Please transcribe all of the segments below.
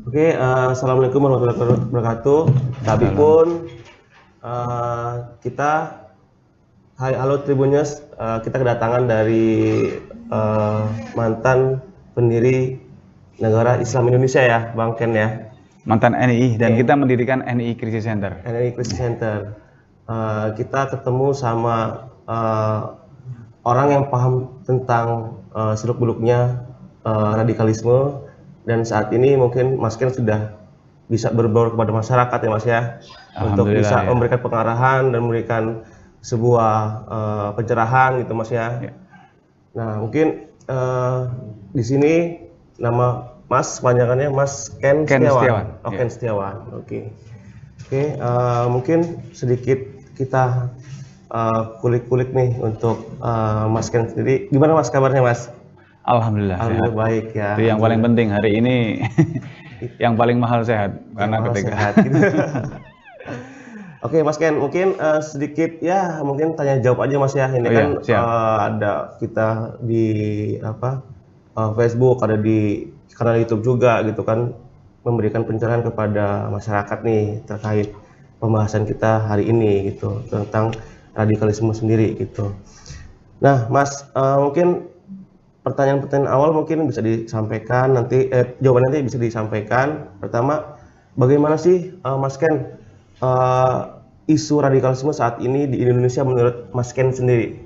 Oke, assalamualaikum warahmatullahi wabarakatuh. Tapi pun kita, hai halo Tribuners, kita kedatangan dari mantan pendiri Negara Islam Indonesia ya, Bang Ken ya. Mantan NII dan kita mendirikan NII Crisis Center. NII Crisis Center. Kita ketemu sama orang yang paham tentang seluk-beluknya radikalisme, dan saat ini mungkin Mas Ken sudah bisa berbaur kepada masyarakat ya Mas ya, untuk bisa memberikan pengarahan dan memberikan sebuah pencerahan gitu Mas ya. Nah mungkin di sini nama Mas panjangannya Mas Ken Setiawan. Oh, Ken Setiawan. Oke. Mungkin sedikit kita kulik-kulik nih untuk Mas Ken sendiri. Gimana Mas kabarnya Mas? Alhamdulillah sehat. Baik ya. Itu yang paling penting hari ini. Yang paling mahal sehat karena ketika gitu. Oke Mas Ken, mungkin sedikit ya mungkin tanya jawab aja Mas ya. Ini kan ada kita di Facebook, ada di kanal YouTube juga gitu kan, memberikan pencerahan kepada masyarakat nih terkait pembahasan kita hari ini gitu tentang radikalisme sendiri gitu. Nah Mas, mungkin pertanyaan-pertanyaan awal mungkin bisa disampaikan nanti, jawaban nanti bisa disampaikan. Pertama, bagaimana sih Mas Ken isu radikalisme saat ini di Indonesia menurut Mas Ken sendiri?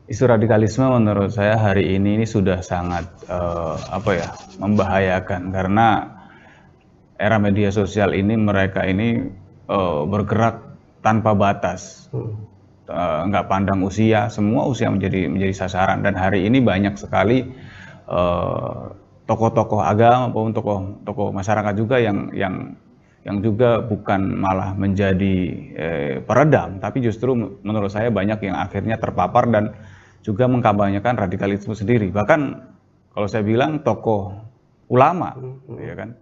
Isu radikalisme menurut saya hari ini sudah sangat membahayakan, karena era media sosial ini mereka ini bergerak tanpa batas. Nggak pandang usia, semua usia menjadi sasaran, dan hari ini banyak sekali tokoh-tokoh agama maupun tokoh masyarakat juga yang juga bukan malah menjadi peredam, tapi justru menurut saya banyak yang akhirnya terpapar dan juga mengkampanyekan radikalisme sendiri. Bahkan kalau saya bilang tokoh ulama, ya kan,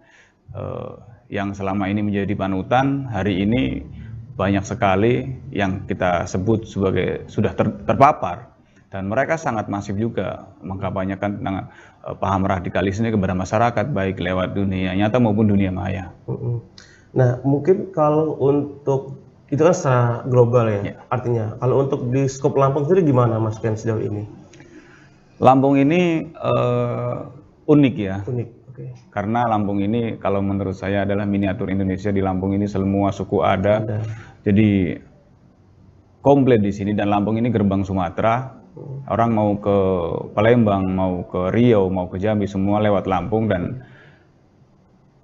yang selama ini menjadi panutan, hari ini banyak sekali yang kita sebut sebagai sudah terpapar, dan mereka sangat masif juga mengkampanyekan tentang paham radikalisme kepada masyarakat, baik lewat dunia nyata maupun dunia maya. Nah mungkin kalau untuk itu kan secara global ya, artinya kalau untuk di skop Lampung sendiri gimana Mas Ken sejauh ini? Lampung ini unik ya. Unik. Karena Lampung ini kalau menurut saya adalah miniatur Indonesia. Di Lampung ini semua suku ada. Jadi komplit di sini, dan Lampung ini gerbang Sumatera. Orang mau ke Palembang, mau ke Riau, mau ke Jambi, semua lewat Lampung. Dan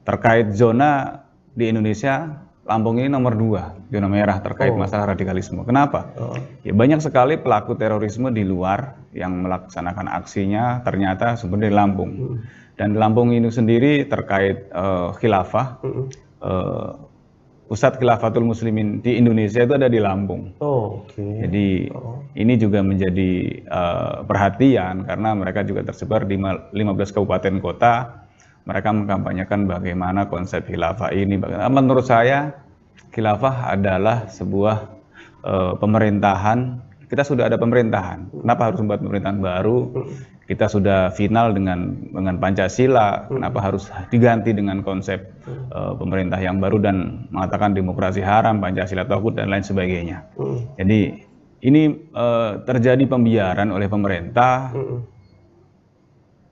terkait zona di Indonesia, Lampung ini nomor 2 zona merah terkait masalah radikalisme. Kenapa? Ya banyak sekali pelaku terorisme di luar yang melaksanakan aksinya ternyata sebenarnya di Lampung. Dan di Lampung ini sendiri terkait khilafah, Pusat Khilafatul Muslimin di Indonesia itu ada di Lampung. Jadi ini juga menjadi perhatian, karena mereka juga tersebar di 15 kabupaten kota. Mereka mengkampanyekan bagaimana konsep khilafah ini. Menurut saya khilafah adalah sebuah pemerintahan. Kita sudah ada pemerintahan. Kenapa harus membuat pemerintahan baru? Kita sudah final dengan Pancasila, kenapa harus diganti dengan konsep pemerintah yang baru dan mengatakan demokrasi haram, Pancasila tauhid dan lain sebagainya. Jadi ini terjadi pembiaran oleh pemerintah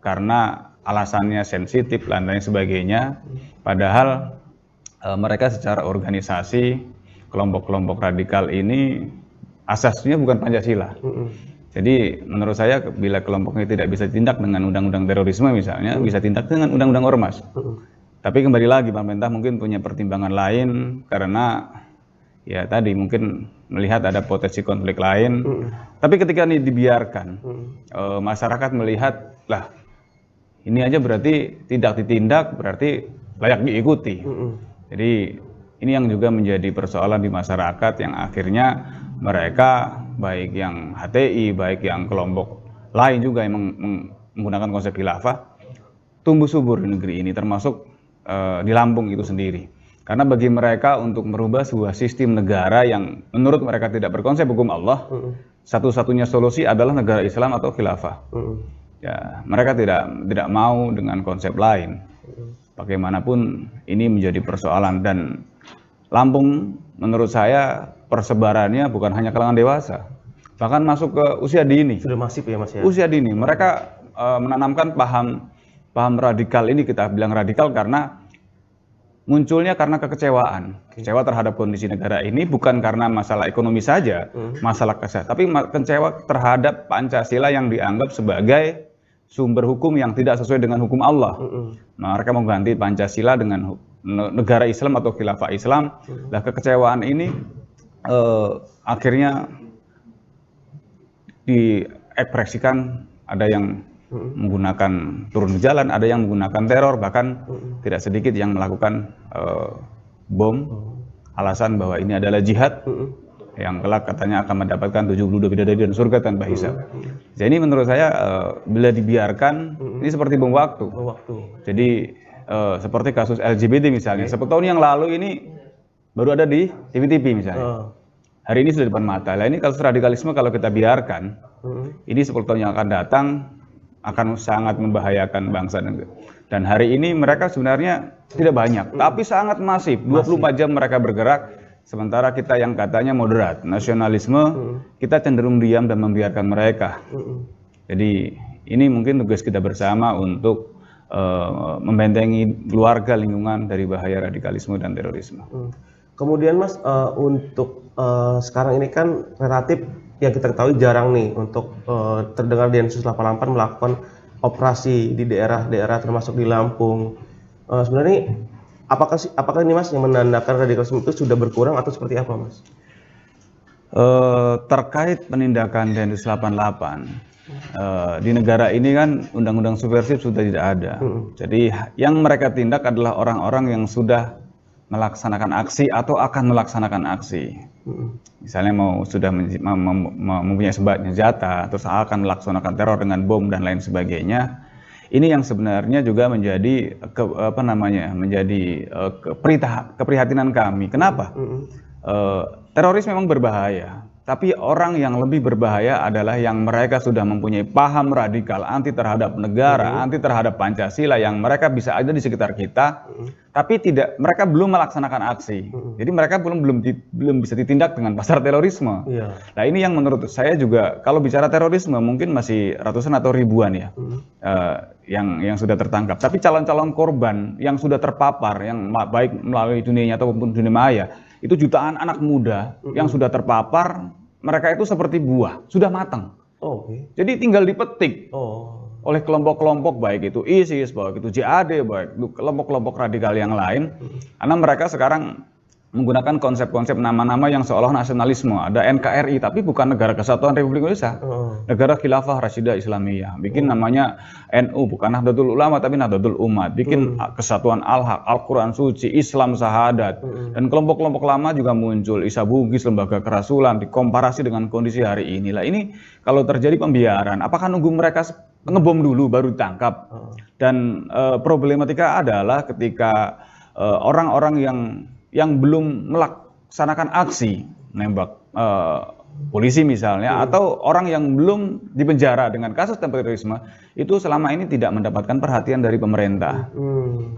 karena alasannya sensitif dan lain sebagainya. Padahal mereka secara organisasi, kelompok-kelompok radikal ini asasnya bukan Pancasila. Jadi menurut saya bila kelompoknya tidak bisa tindak dengan undang-undang terorisme misalnya, bisa tindak dengan undang-undang ormas. Tapi kembali lagi pemerintah mungkin punya pertimbangan lain, karena ya tadi mungkin melihat ada potensi konflik lain. Tapi ketika ini dibiarkan, masyarakat melihat, lah ini aja berarti tidak ditindak, berarti layak diikuti. Jadi ini yang juga menjadi persoalan di masyarakat, yang akhirnya mereka baik yang HTI, baik yang kelompok lain juga yang menggunakan konsep khilafah tumbuh subur di negeri ini, termasuk di Lampung itu sendiri. Karena bagi mereka untuk merubah sebuah sistem negara yang menurut mereka tidak berkonsep hukum Allah, satu-satunya solusi adalah negara Islam atau khilafah. Ya, mereka tidak mau dengan konsep lain. Bagaimanapun ini menjadi persoalan, dan Lampung menurut saya persebarannya bukan hanya kalangan dewasa, bahkan masuk ke usia dini. Sudah masif ya Mas ya? Usia dini, mereka menanamkan paham radikal ini. Kita bilang radikal karena munculnya karena kekecewaan, kecewa terhadap kondisi negara ini, bukan karena masalah ekonomi saja, masalah kesehatan, tapi kecewa terhadap Pancasila yang dianggap sebagai sumber hukum yang tidak sesuai dengan hukum Allah. Mereka mengganti Pancasila dengan negara Islam atau khilafah Islam. Nah, kekecewaan ini akhirnya diekspresikan, ada yang menggunakan turun ke jalan, ada yang menggunakan teror, bahkan tidak sedikit yang melakukan bom, alasan bahwa ini adalah jihad yang kelak katanya akan mendapatkan 72 bidadari dan surga tanpa hisab. Jadi menurut saya bila dibiarkan ini seperti bom waktu. Jadi seperti kasus LGBT misalnya, 10 tahun yang lalu ini baru ada di TV misalnya. Hari ini sudah di depan mata. Nah, ini kasus radikalisme kalau kita biarkan, ini 10 tahun yang akan datang akan sangat membahayakan bangsa dan negara. Dan hari ini mereka sebenarnya tidak banyak, tapi sangat masif. 24 jam mereka bergerak, sementara kita yang katanya moderat, nasionalisme, kita cenderung diam dan membiarkan mereka. Jadi ini mungkin tugas kita bersama untuk membentengi keluarga, lingkungan dari bahaya radikalisme dan terorisme. Kemudian Mas, untuk sekarang ini kan relatif yang kita ketahui jarang nih untuk terdengar Densus 88 melakukan operasi di daerah-daerah termasuk di Lampung. Sebenarnya apakah ini Mas yang menandakan radikalisme itu sudah berkurang atau seperti apa Mas? Terkait penindakan Densus 88 di negara ini kan undang-undang subversif sudah tidak ada. Jadi yang mereka tindak adalah orang-orang yang sudah melaksanakan aksi atau akan melaksanakan aksi. Misalnya sudah mempunyai senjata, terus akan melaksanakan teror dengan bom dan lain sebagainya. Ini yang sebenarnya juga menjadi keprihatinan kami. Kenapa? Teroris memang berbahaya, tapi orang yang lebih berbahaya adalah yang mereka sudah mempunyai paham radikal anti terhadap negara, anti terhadap Pancasila, yang mereka bisa ada di sekitar kita, tapi mereka belum melaksanakan aksi. Jadi mereka belum bisa ditindak dengan pasar terorisme. Nah, ini yang menurut saya juga, kalau bicara terorisme mungkin masih ratusan atau ribuan ya yang sudah tertangkap. Tapi calon-calon korban yang sudah terpapar, yang baik melalui dunia nyata maupun dunia maya, itu jutaan anak muda yang sudah terpapar. Mereka itu seperti buah, sudah matang. Jadi tinggal dipetik oleh kelompok-kelompok, baik itu ISIS, baik itu JAD, baik itu kelompok-kelompok radikal yang lain. Karena mereka sekarang menggunakan konsep-konsep nama-nama yang seolah nasionalisme. Ada NKRI, tapi bukan Negara Kesatuan Republik Indonesia. Negara Khilafah Rasyidah Islamiyah. Bikin namanya NU, bukan Nahdlatul Ulama, tapi Nahdlatul Umat. Bikin Kesatuan Al-Haq, Al-Quran Suci, Islam Sahadat. Dan kelompok-kelompok lama juga muncul. Isa Bugis, Lembaga Kerasulan, dikomparasi dengan kondisi hari ini. Lah ini kalau terjadi pembiaran, apakah nunggu mereka ngebom dulu baru ditangkap? Dan problematika adalah ketika orang-orang yang belum melaksanakan aksi nembak polisi misalnya, atau orang yang belum dipenjara dengan kasus terorisme, itu selama ini tidak mendapatkan perhatian dari pemerintah.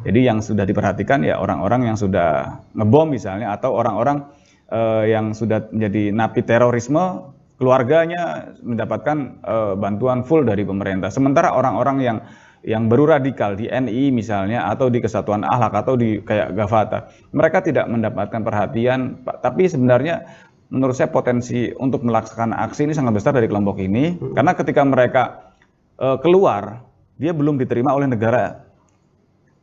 Jadi yang sudah diperhatikan ya orang-orang yang sudah ngebom misalnya, atau orang-orang yang sudah menjadi napi terorisme, keluarganya mendapatkan bantuan full dari pemerintah. Sementara orang-orang yang baru radikal di NI misalnya, atau di Kesatuan Al-Haq, atau di kayak Gavata, mereka tidak mendapatkan perhatian. Tapi sebenarnya menurut saya potensi untuk melaksanakan aksi ini sangat besar dari kelompok ini, karena ketika mereka keluar, dia belum diterima oleh negara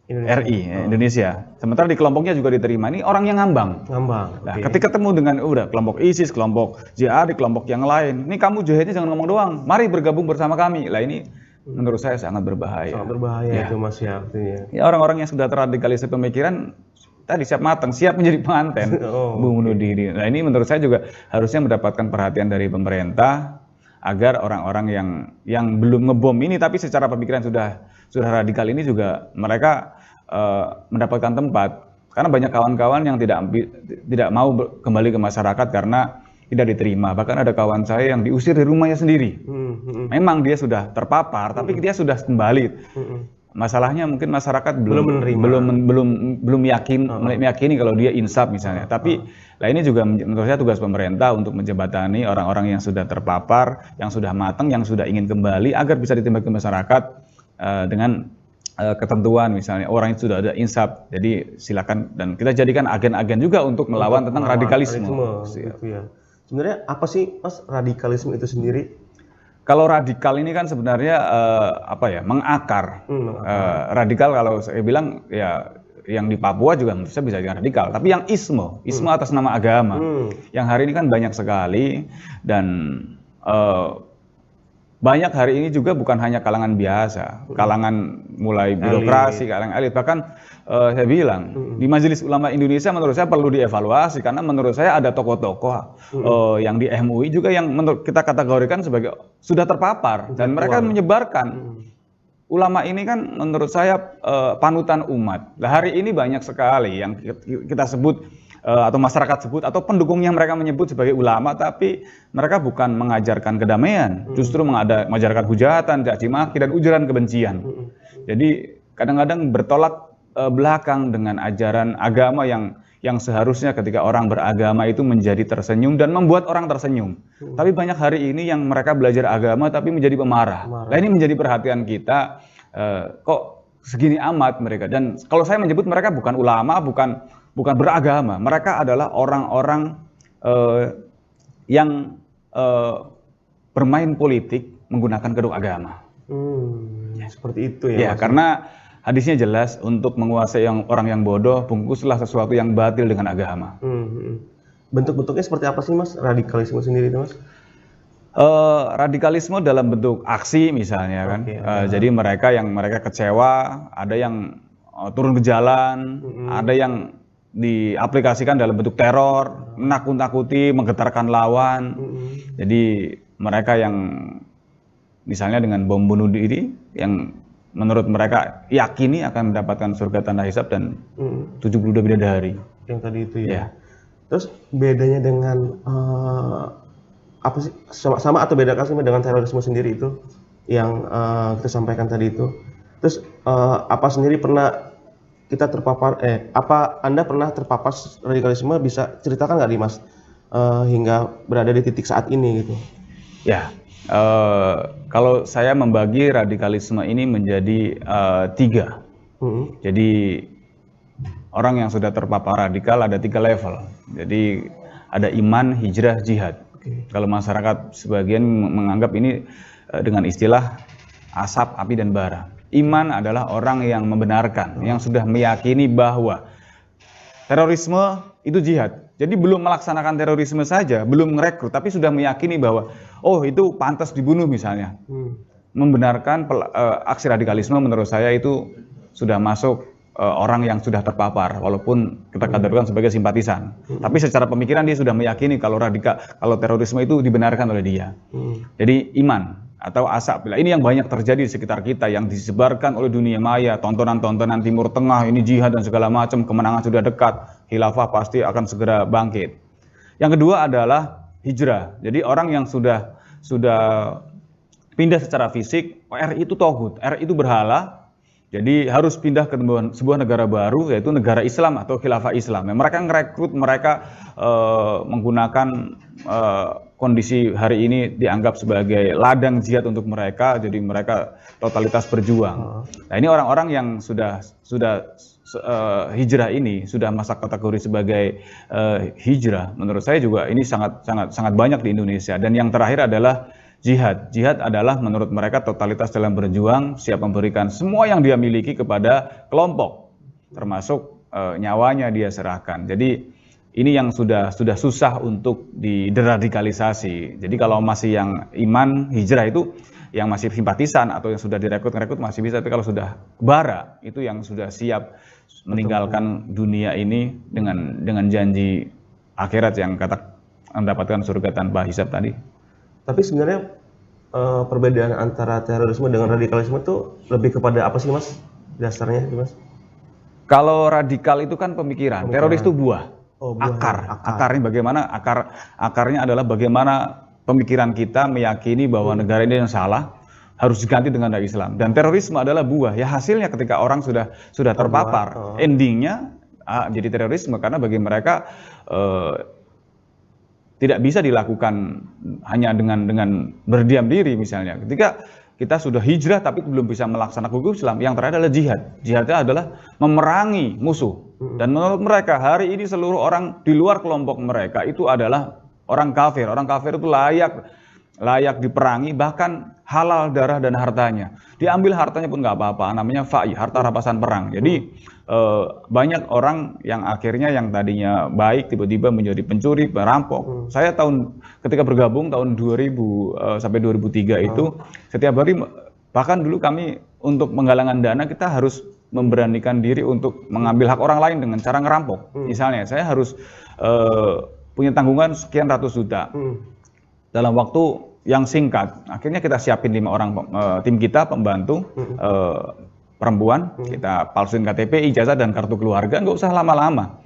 Indonesia. Sementara di kelompoknya juga diterima. Ini orang yang ngambang. Nah, ketika ketemu dengan kelompok ISIS, kelompok JHAD, kelompok yang lain, ini kamu jihadnya jangan ngomong doang, mari bergabung bersama kami. Lah ini menurut saya sangat berbahaya. Sangat berbahaya itu Mas ya, artinya. Ya, orang-orang yang sudah terradikalisasi pemikiran tadi siap matang, siap menjadi pengantin, bunuh diri. Nah, ini menurut saya juga harusnya mendapatkan perhatian dari pemerintah, agar orang-orang yang belum ngebom ini tapi secara pemikiran sudah radikal ini juga mereka mendapatkan tempat. Karena banyak kawan-kawan yang tidak mau kembali ke masyarakat karena tidak diterima. Bahkan ada kawan saya yang diusir dari rumahnya sendiri. Memang dia sudah terpapar, tapi dia sudah kembali. Masalahnya mungkin masyarakat Belum menerima. belum meyakini kalau dia insaf misalnya. Tapi lah ini juga menurut saya tugas pemerintah untuk menjembatani orang-orang yang sudah terpapar, yang sudah matang, yang sudah ingin kembali agar bisa ditimbang ke masyarakat dengan ketentuan misalnya orang itu sudah ada insaf. Jadi silakan, dan kita jadikan agen-agen juga untuk melawan tentang radikalisme. Gitu ya. Sebenarnya apa sih Mas radikalisme itu sendiri? Kalau radikal ini kan sebenarnya mengakar. Radikal kalau saya bilang ya yang di Papua juga menurut saya bisa jadi radikal. Tapi yang isme atas nama agama, yang hari ini kan banyak sekali, dan banyak hari ini juga bukan hanya kalangan biasa, kalangan mulai birokrasi, kalangan elit, bahkan saya bilang di Majelis Ulama Indonesia menurut saya perlu dievaluasi, karena menurut saya ada tokoh-tokoh yang di MUI juga yang menurut kita kategorikan sebagai sudah terpapar dan mereka menyebarkan. Ulama ini kan menurut saya panutan umat. Nah, hari ini banyak sekali yang kita sebut atau masyarakat sebut atau pendukungnya mereka menyebut sebagai ulama, tapi mereka bukan mengajarkan kedamaian, justru mengajarkan hujatan, caci maki dan ujaran kebencian. Jadi kadang-kadang bertolak belakang dengan ajaran agama yang seharusnya ketika orang beragama itu menjadi tersenyum dan membuat orang tersenyum. Tapi banyak hari ini yang mereka belajar agama tapi menjadi pemarah. Nah, ini menjadi perhatian kita, kok segini amat mereka. Dan kalau saya menyebut mereka bukan ulama, bukan beragama, mereka adalah orang-orang yang bermain politik menggunakan kedok agama. Seperti itu ya. Ya, karena hadisnya jelas, untuk menguasai orang yang bodoh, bungkuslah sesuatu yang batil dengan agama. Bentuk-bentuknya seperti apa sih Mas radikalisme sendiri itu Mas? Radikalisme dalam bentuk aksi misalnya kan. Jadi mereka kecewa, ada yang turun ke jalan, ada yang diaplikasikan dalam bentuk teror, menakut-nakuti, menggetarkan lawan. Jadi mereka yang misalnya dengan bom bunuh diri yang menurut mereka yakini akan mendapatkan surga tanpa hisab dan 72 bidadari. Yang tadi itu ya. Terus bedanya dengan apa sih, sama atau beda kasih dengan terorisme sendiri itu yang kita sampaikan tadi itu? Terus apa sendiri pernah kita terpapar, apa Anda pernah terpapar radikalisme, bisa ceritakan nggak nih Mas, hingga berada di titik saat ini gitu? Ya, kalau saya membagi radikalisme ini menjadi 3. Jadi orang yang sudah terpapar radikal ada 3 level. Jadi ada iman, hijrah, jihad. Kalau masyarakat sebagian menganggap ini dengan istilah asap, api, dan bara. Iman adalah orang yang membenarkan, yang sudah meyakini bahwa terorisme itu jihad. Jadi belum melaksanakan terorisme saja, belum merekrut, tapi sudah meyakini bahwa itu pantas dibunuh misalnya. Membenarkan aksi radikalisme menurut saya itu sudah masuk orang yang sudah terpapar, walaupun kita kategorikan sebagai simpatisan. Tapi secara pemikiran dia sudah meyakini kalau terorisme itu dibenarkan oleh dia. Jadi iman atau asap. Ini yang banyak terjadi di sekitar kita, yang disebarkan oleh dunia maya, tontonan-tontonan Timur Tengah, ini jihad dan segala macam, kemenangan sudah dekat, khilafah pasti akan segera bangkit. Yang kedua adalah hijrah. Jadi orang yang sudah pindah secara fisik, RI itu tauhid, RI itu berhala, jadi harus pindah ke sebuah negara baru, yaitu negara Islam atau khilafah Islam. Mereka ngerekrut, mereka menggunakan kondisi hari ini dianggap sebagai ladang jihad untuk mereka, jadi mereka totalitas berjuang. Nah, ini orang-orang yang sudah hijrah ini, sudah masuk kategori sebagai hijrah. Menurut saya juga ini sangat banyak di Indonesia. Dan yang terakhir adalah jihad. Jihad adalah menurut mereka totalitas dalam berjuang, siap memberikan semua yang dia miliki kepada kelompok, termasuk nyawanya dia serahkan. Jadi ini yang sudah susah untuk dideradikalisasi. Jadi kalau masih yang iman, hijrah itu yang masih simpatisan atau yang sudah direkrut masih bisa, tapi kalau sudah bara itu yang sudah siap meninggalkan dunia ini dengan janji akhirat yang mendapatkan surga tanpa hisab tadi. Tapi sebenarnya perbedaan antara terorisme dengan radikalisme itu lebih kepada apa sih Mas dasarnya, Mas? Kalau radikal itu kan pemikiran. Teroris itu buah. Akarnya bagaimana? Akarnya adalah bagaimana pemikiran kita meyakini bahwa negara ini yang salah, harus diganti dengan Islam. Dan terorisme adalah buah. Ya hasilnya ketika orang sudah terpapar, endingnya jadi terorisme karena bagi mereka tidak bisa dilakukan hanya dengan berdiam diri misalnya. Ketika kita sudah hijrah tapi belum bisa melaksanakan hukum Islam, yang terakhir adalah jihad. Jihadnya adalah memerangi musuh. Dan menurut mereka hari ini seluruh orang di luar kelompok mereka itu adalah orang kafir. Orang kafir itu layak diperangi, bahkan halal darah dan hartanya. Diambil hartanya pun nggak apa-apa, namanya fa'i, harta rampasan perang. Jadi banyak orang yang akhirnya yang tadinya baik tiba-tiba menjadi pencuri, perampok. Saya ketika bergabung tahun 2000 sampai 2003 itu setiap hari, bahkan dulu kami untuk penggalangan dana kita harus memberanikan diri untuk mengambil hak orang lain dengan cara ngerampok. Misalnya saya harus punya tanggungan sekian ratus juta dalam waktu yang singkat. Akhirnya kita siapin 5 orang tim kita pembantu perempuan, kita palsuin KTP, ijazah dan kartu keluarga, nggak usah lama-lama.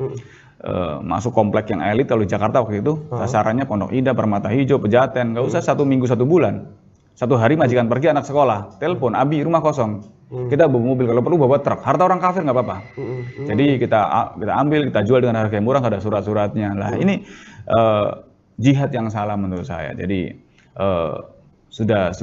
Masuk komplek yang elit kalau di Jakarta waktu itu, sasarannya Pondok Indah, Permata Hijau, Pejaten, nggak usah 1 minggu 1 bulan. 1 hari majikan pergi, anak sekolah, telepon, Abi rumah kosong. Kita bawa mobil, kalau perlu bawa truk, harta orang kafir nggak apa-apa. Jadi kita ambil, kita jual dengan harga yang murah, nggak ada surat-suratnya. Lah ini jihad yang salah menurut saya. Jadi sudah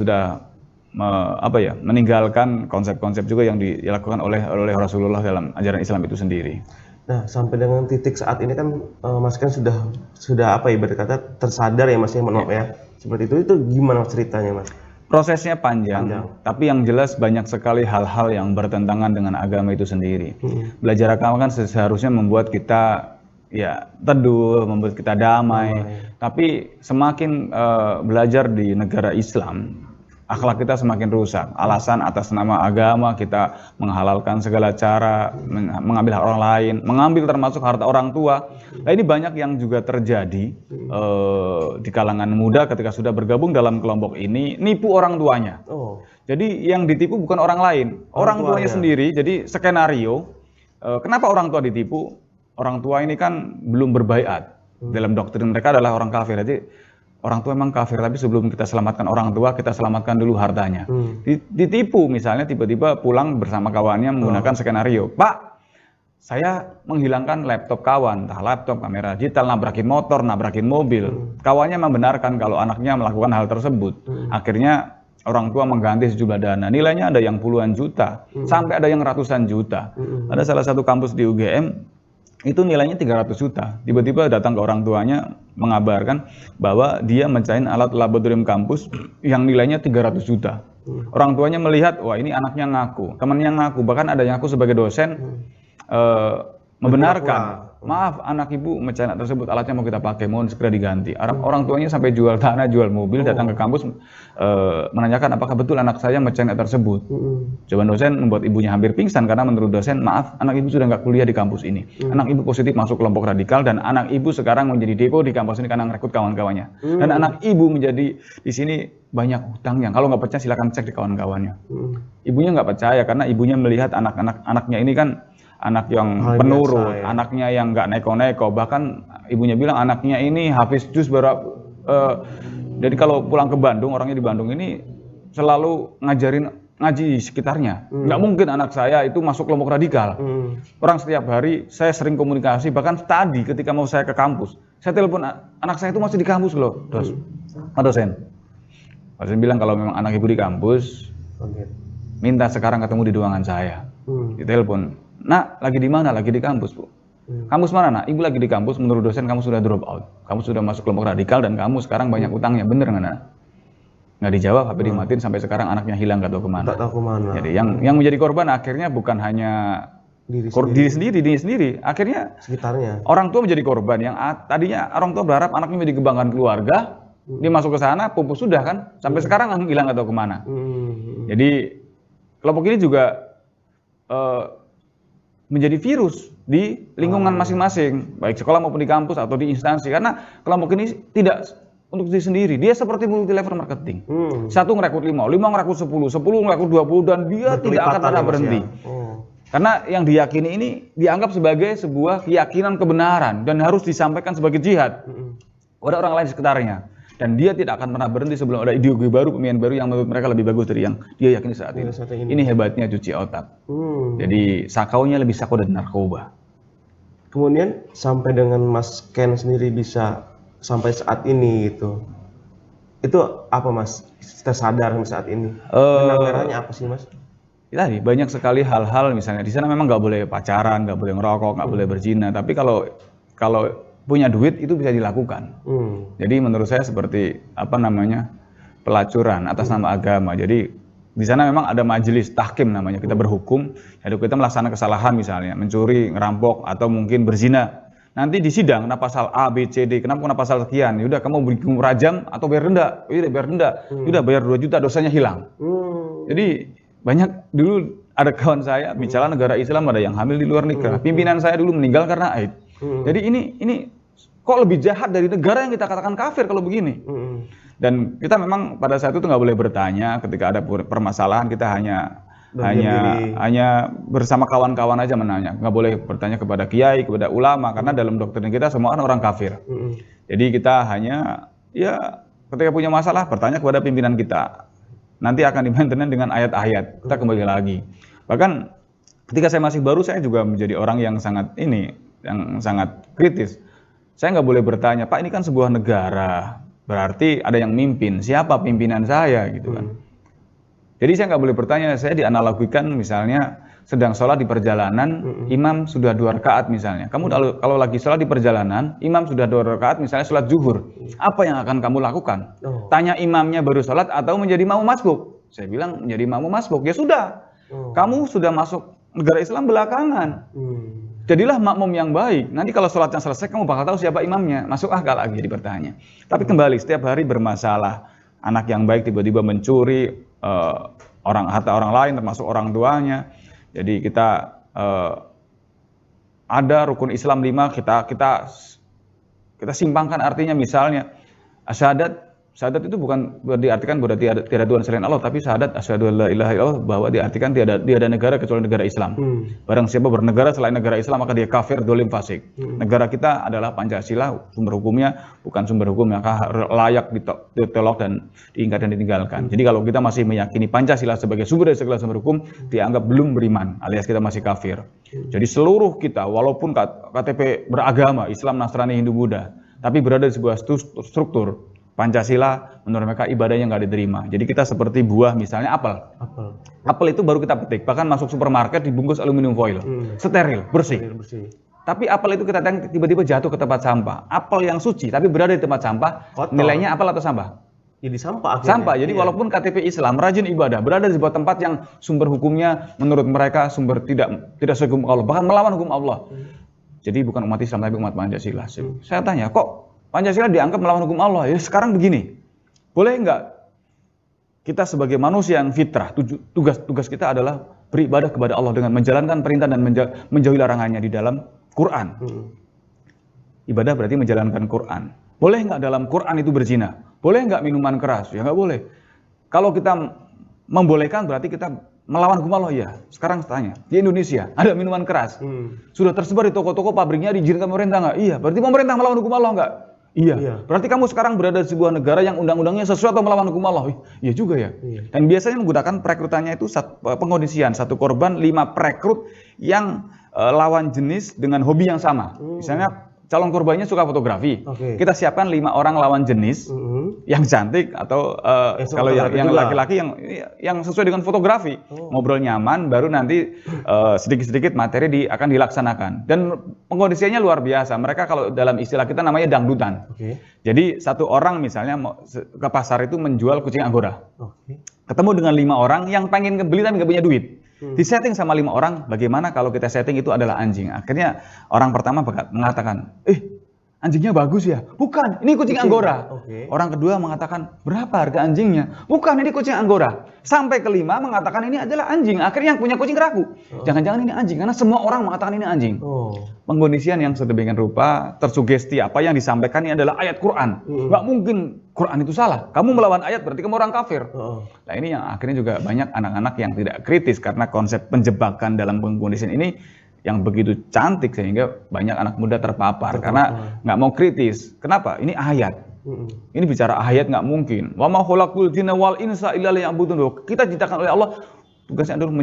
meninggalkan konsep-konsep juga yang dilakukan oleh Rasulullah dalam ajaran Islam itu sendiri. Nah, sampai dengan titik saat ini kan Mas kan sudah ibarat kata tersadar ya Mas ya, maaf ya. Seperti itu gimana ceritanya Mas? Prosesnya panjang, tapi yang jelas banyak sekali hal-hal yang bertentangan dengan agama itu sendiri. Belajar agama kan seharusnya membuat kita teduh, membuat kita damai. Tapi semakin belajar di negara Islam, akhlak kita semakin rusak. Alasan atas nama agama kita menghalalkan segala cara, mengambil hak orang lain, mengambil termasuk harta orang tua. Nah ini banyak yang juga terjadi di kalangan muda ketika sudah bergabung dalam kelompok ini, nipu orang tuanya. Jadi yang ditipu bukan orang lain, orang tuanya sendiri. Jadi skenario, kenapa orang tua ditipu? Orang tua ini kan belum berbaiat. Dalam doktrin mereka adalah orang kafir. Jadi orang tua memang kafir, tapi sebelum kita selamatkan orang tua, kita selamatkan dulu hartanya. Ditipu misalnya tiba-tiba pulang bersama kawannya menggunakan skenario. Pak, saya menghilangkan laptop kawan, entah laptop, kamera digital, nabrakin motor, nabrakin mobil. Kawannya membenarkan kalau anaknya melakukan hal tersebut. Akhirnya orang tua mengganti sejumlah dana. Nilainya ada yang puluhan juta, sampai ada yang ratusan juta. Ada salah satu kampus di UGM, itu nilainya 300 juta. Tiba-tiba datang ke orang tuanya mengabarkan bahwa dia mencain alat laboratorium kampus yang nilainya 300 juta. Orang tuanya melihat, wah ini anaknya ngaku, temannya ngaku, bahkan ada yang ngaku sebagai dosen membenarkan. Maaf, anak ibu mencain alat tersebut, alatnya mau kita pakai, mohon segera diganti. Orang tuanya sampai jual tanah, jual mobil, datang ke kampus menanyakan apakah betul anak saya mencain alat tersebut. Jawaban dosen membuat ibunya hampir pingsan karena menurut dosen, maaf, anak ibu sudah nggak kuliah di kampus ini. Anak ibu positif masuk kelompok radikal dan anak ibu sekarang menjadi depo di kampus ini karena merekrut kawan-kawannya. Dan anak ibu menjadi di sini banyak hutangnya. Kalau nggak percaya silakan cek di kawan-kawannya. Ibunya nggak percaya karena ibunya melihat anaknya ini kan anak yang penurut, anaknya yang nggak neko-neko, bahkan ibunya bilang anaknya ini hafiz juz jadi kalau pulang ke Bandung, orangnya di Bandung ini selalu ngajarin ngaji di sekitarnya. Nggak mungkin anak saya itu masuk kelompok radikal. Orang setiap hari saya sering komunikasi, bahkan tadi ketika mau saya ke kampus, saya telepon anak saya itu masih di kampus loh, dosen. Dosen bilang kalau memang anak ibu di kampus, minta sekarang ketemu di ruangan saya. Ditelepon. Nak, lagi di mana? Lagi di kampus, Bu. Kampus mana, Nak? Ibu lagi di kampus, menurut dosen kamu sudah drop out. Kamu sudah masuk kelompok radikal dan kamu sekarang banyak utangnya. Bener nggak, Nak? Nggak dijawab, HP dimatiin sampai sekarang anaknya hilang, nggak tahu kemana. Jadi yang menjadi korban akhirnya bukan hanya diri sendiri. Akhirnya sekitarnya. Orang tua menjadi korban. Yang tadinya orang tua berharap anaknya menjadi kebanggaan keluarga, dia masuk ke sana, pupus sudah kan, sampai sekarang hilang nggak tahu kemana. Jadi kelompok ini juga menjadi virus di lingkungan masing-masing, baik sekolah maupun di kampus atau di instansi, karena kelompok ini tidak untuk diri sendiri, dia seperti multi level marketing. Satu ngerekrut 5 ngerekrut 10 ngerekrut 20 dan dia tidak akan pernah berhenti. Karena yang diyakini ini dianggap sebagai sebuah keyakinan kebenaran dan harus disampaikan sebagai jihad kepada orang lain di sekitarnya. Dan dia tidak akan pernah berhenti sebelum ada ideologi baru, pemikiran baru yang menurut mereka lebih bagus dari yang dia yakini saat ini. Ini hebatnya cuci otak. Jadi sakaunya lebih sakau dari narkoba. Kemudian sampai dengan Mas Ken sendiri bisa sampai saat ini gitu. Itu apa Mas? Kita sadar saat ini. Benang merahnya apa sih Mas? Tadi banyak sekali hal-hal, misalnya di sana memang nggak boleh pacaran, nggak boleh ngerokok, nggak boleh berzina. Tapi kalau punya duit itu bisa dilakukan. Jadi menurut saya seperti pelacuran atas nama agama. Jadi di sana memang ada majelis tahkim namanya, kita berhukum. Jadi kita melaksanakan kesalahan misalnya mencuri, ngerampok atau mungkin berzina. Nanti di sidang kena pasal A, B, C, D. Kenapa kena pasal sekian? Yaudah kamu berhukum rajam atau bayar denda. Yaudah bayar denda. Yaudah bayar 2 juta, dosanya hilang. Jadi banyak dulu ada kawan saya bicara negara Islam ada yang hamil di luar nikah. Pimpinan saya dulu meninggal karena haid. Jadi ini kok lebih jahat dari negara yang kita katakan kafir kalau begini. Dan kita memang pada saat itu nggak boleh bertanya ketika ada permasalahan, kita hanya bersama kawan-kawan aja menanya. Nggak boleh bertanya kepada kiai, kepada ulama, karena dalam doktrin kita semua kan orang kafir. Jadi kita hanya ketika punya masalah bertanya kepada pimpinan kita. Nanti akan dimaintenance dengan ayat-ayat. Kita kembali lagi. Bahkan ketika saya masih baru, saya juga menjadi orang yang sangat kritis. Saya nggak boleh bertanya, Pak ini kan sebuah negara, berarti ada yang mimpin, siapa pimpinan saya gitu kan. Jadi saya nggak boleh bertanya, saya dianalogikan misalnya sedang sholat di perjalanan, imam sudah 2 rakaat misalnya. Kamu kalau lagi sholat di perjalanan, imam sudah 2 rakaat misalnya sholat zuhur, apa yang akan kamu lakukan? Tanya imamnya baru sholat atau menjadi makmum masbuk? Saya bilang menjadi makmum masbuk, ya sudah, kamu sudah masuk negara Islam belakangan. Jadilah makmum yang baik. Nanti kalau sholatnya selesai, kamu bakal tahu siapa imamnya. Masuk akal lagi dipertanya. Tapi kembali, setiap hari bermasalah. Anak yang baik tiba-tiba mencuri harta orang lain, termasuk orang tuanya. Jadi kita ada rukun Islam 5, kita simpangkan artinya. Misalnya syahadat itu bukan diartikan bahwa tiada Tuhan selain Allah, tapi syahadat asyhadu alla ilaha illallah bahwa diartikan tiada negara kecuali negara Islam. Barang siapa bernegara selain negara Islam maka dia kafir, dolim, fasik. Negara kita adalah Pancasila, sumber hukumnya bukan sumber hukum yang layak ditolak dan diingkar dan ditinggalkan. Jadi kalau kita masih meyakini Pancasila sebagai sumber dari segala sumber hukum, dianggap belum beriman, alias kita masih kafir. Jadi seluruh kita walaupun KTP beragama Islam, Nasrani, Hindu, Buddha, tapi berada di sebuah struktur Pancasila, menurut mereka ibadahnya nggak diterima. Jadi kita seperti buah, misalnya apel. Apel itu baru kita petik, bahkan masuk supermarket dibungkus aluminium foil, steril, bersih. Tapi apel itu kita tiba-tiba jatuh ke tempat sampah. Apel yang suci, tapi berada di tempat sampah, nilainya apel atau sampah? Jadi sampah. Sampah. Jadi walaupun KTP Islam, rajin ibadah, berada di sebuah tempat yang sumber hukumnya menurut mereka sumber tidak sesuai hukum Allah, bahkan melawan hukum Allah. Jadi bukan umat Islam tapi umat Pancasila. Saya tanya, kok Pancasila dianggap melawan hukum Allah? Ya sekarang begini, boleh nggak kita sebagai manusia yang fitrah, tugas kita adalah beribadah kepada Allah dengan menjalankan perintah dan menjauhi larangannya di dalam Quran. Ibadah berarti menjalankan Quran. Boleh nggak dalam Quran itu berzina? Boleh nggak minuman keras? Ya nggak boleh. Kalau kita membolehkan berarti kita melawan hukum Allah. Ya. Sekarang tanya, di Indonesia ada minuman keras, sudah tersebar di toko-toko, pabriknya diizinkan pemerintah nggak? Iya. Berarti pemerintah melawan hukum Allah nggak? Iya. Berarti kamu sekarang berada di sebuah negara yang undang-undangnya sesuai atau melawan hukum Allah? Iya juga ya. Dan biasanya menggunakan perekrutannya itu pengkondisian, 1 korban 5 perekrut yang lawan jenis dengan hobi yang sama. Misalnya calon korbannya suka fotografi, kita siapkan 5 orang lawan jenis yang cantik atau kalau yang laki-laki yang sesuai dengan fotografi, ngobrol nyaman, baru nanti sedikit-sedikit materi akan dilaksanakan. Dan pengkondisiannya luar biasa. Mereka kalau dalam istilah kita namanya dangdutan. Jadi 1 orang misalnya ke pasar itu menjual kucing Anggora, ketemu dengan 5 orang yang pengen beli tapi nggak punya duit. Disetting sama 5 orang, bagaimana kalau kita setting itu adalah anjing. Akhirnya orang pertama mengatakan, anjingnya bagus ya? Bukan, ini kucing Anggora. Orang kedua mengatakan, berapa harga anjingnya? Bukan, ini kucing Anggora. Sampai kelima mengatakan ini adalah anjing. Akhirnya yang punya kucing ragu. Jangan-jangan ini anjing, karena semua orang mengatakan ini anjing. Pengkondisian yang sedemikian rupa, tersugesti apa yang disampaikan ini adalah ayat Quran. Nggak mungkin Quran itu salah. Kamu melawan ayat berarti kamu orang kafir. Nah ini yang akhirnya juga banyak anak-anak yang tidak kritis karena konsep penjebakan dalam pengkondisian ini yang begitu cantik sehingga banyak anak muda terpapar karena nggak mau kritis. Kenapa? Ini ayat. Ini bicara ayat nggak mungkin. Wa ma khalaqul jinna wal insa illa liya'budun. Kita diciptakan oleh Allah, tugasnya adalah